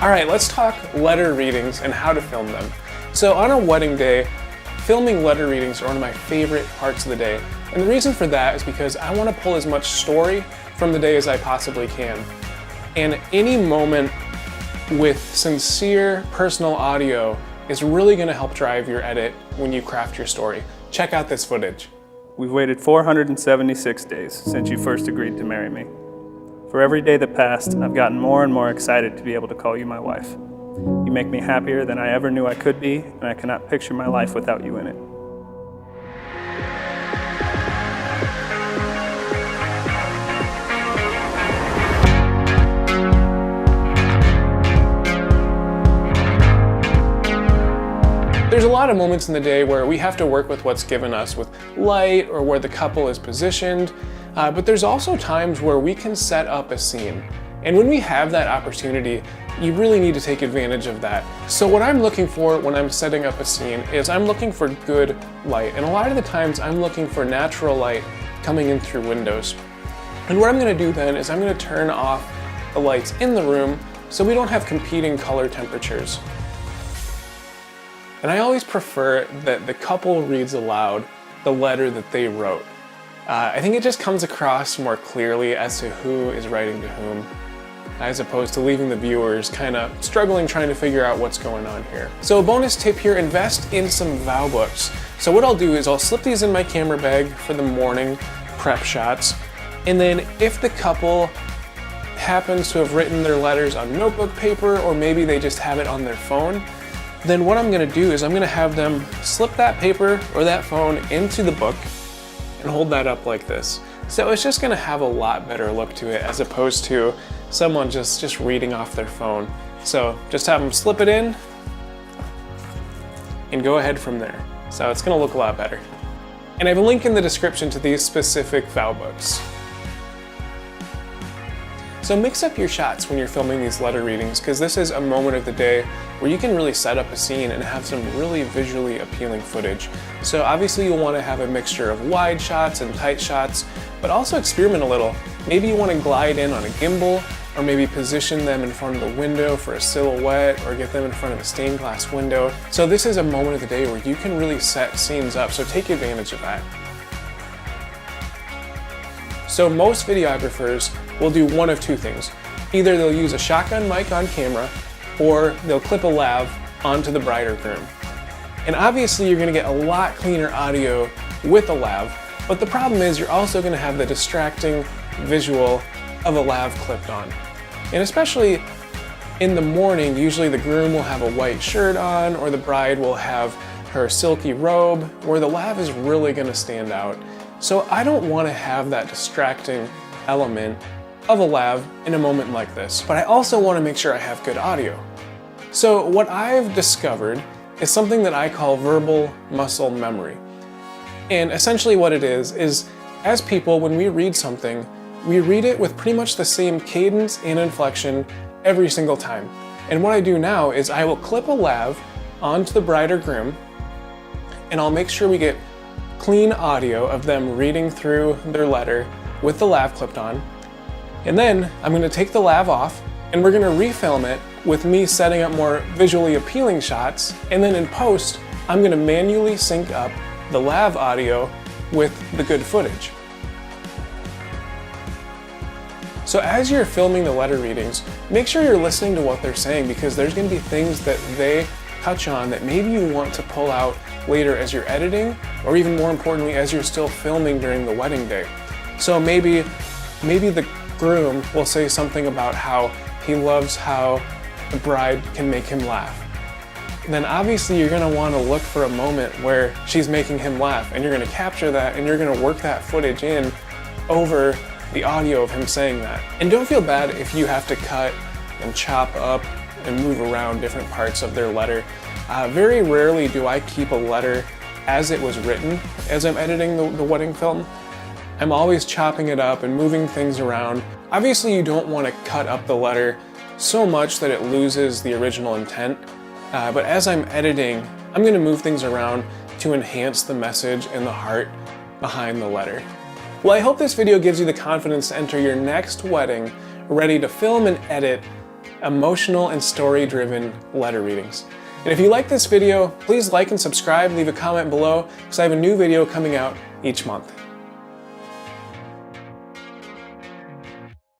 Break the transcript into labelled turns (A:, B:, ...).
A: Alright, let's talk letter readings and how to film them. So on a wedding day, filming letter readings are one of my favorite parts of the day. And the reason for that is because I want to pull as much story from the day as I possibly can. And any moment with sincere personal audio is really going to help drive your edit when you craft your story. Check out this footage.
B: We've waited 476 days since you first agreed to marry me. For every day that passed, I've gotten more and more excited to be able to call you my wife. You make me happier than I ever knew I could be, and I cannot picture my life without you in it.
A: There's a lot of moments in the day where we have to work with what's given us with light or where the couple is positioned, but there's also times where we can set up a scene. And when we have that opportunity, you really need to take advantage of that. So what I'm looking for when I'm setting up a scene is I'm looking for good light. And a lot of the times I'm looking for natural light coming in through windows. And what I'm gonna do then is I'm gonna turn off the lights in the room so we don't have competing color temperatures. And I always prefer that the couple reads aloud the letter that they wrote. I think it just comes across more clearly as to who is writing to whom, as opposed to leaving the viewers kind of struggling trying to figure out what's going on here. So a bonus tip here, invest in some vow books. So what I'll do is I'll slip these in my camera bag for the morning prep shots, and then if the couple happens to have written their letters on notebook paper, or maybe they just have it on their phone, then what I'm gonna do is I'm gonna have them slip that paper or that phone into the book and hold that up like this. So it's just gonna have a lot better look to it as opposed to someone just reading off their phone. So just have them slip it in and go ahead from there. So it's gonna look a lot better. And I have a link in the description to these specific vow books. So mix up your shots when you're filming these letter readings, because this is a moment of the day where you can really set up a scene and have some really visually appealing footage. So obviously you'll want to have a mixture of wide shots and tight shots, but also experiment a little. Maybe you want to glide in on a gimbal, or maybe position them in front of the window for a silhouette, or get them in front of a stained glass window. So this is a moment of the day where you can really set scenes up, so take advantage of that. So most videographers will do one of two things. Either they'll use a shotgun mic on camera, or they'll clip a lav onto the bride or groom. And obviously you're gonna get a lot cleaner audio with a lav, but the problem is you're also gonna have the distracting visual of a lav clipped on. And especially in the morning, usually the groom will have a white shirt on, or the bride will have her silky robe, where the lav is really gonna stand out. So I don't wanna have that distracting element of a lav in a moment like this, but I also want to make sure I have good audio. So what I've discovered is something that I call verbal muscle memory. And essentially what it is as people, when we read something, we read it with pretty much the same cadence and inflection every single time. And what I do now is I will clip a lav onto the bride or groom, and I'll make sure we get clean audio of them reading through their letter with the lav clipped on. And then I'm going to take the lav off, and we're going to refilm it with me setting up more visually appealing shots, and then in post I'm going to manually sync up the lav audio with the good footage. So as you're filming the letter readings, make sure you're listening to what they're saying, because there's going to be things that they touch on that maybe you want to pull out later as you're editing, or even more importantly as you're still filming during the wedding day. So maybe the groom will say something about how he loves how the bride can make him laugh. And then obviously you're going to want to look for a moment where she's making him laugh, and you're going to capture that, and you're going to work that footage in over the audio of him saying that. And don't feel bad if you have to cut and chop up and move around different parts of their letter. Very rarely do I keep a letter as it was written as I'm editing the wedding film. I'm always chopping it up and moving things around. Obviously you don't want to cut up the letter so much that it loses the original intent, but as I'm editing, I'm going to move things around to enhance the message and the heart behind the letter. Well, I hope this video gives you the confidence to enter your next wedding ready to film and edit emotional and story-driven letter readings. And if you like this video, please like and subscribe, leave a comment below, because I have a new video coming out each month.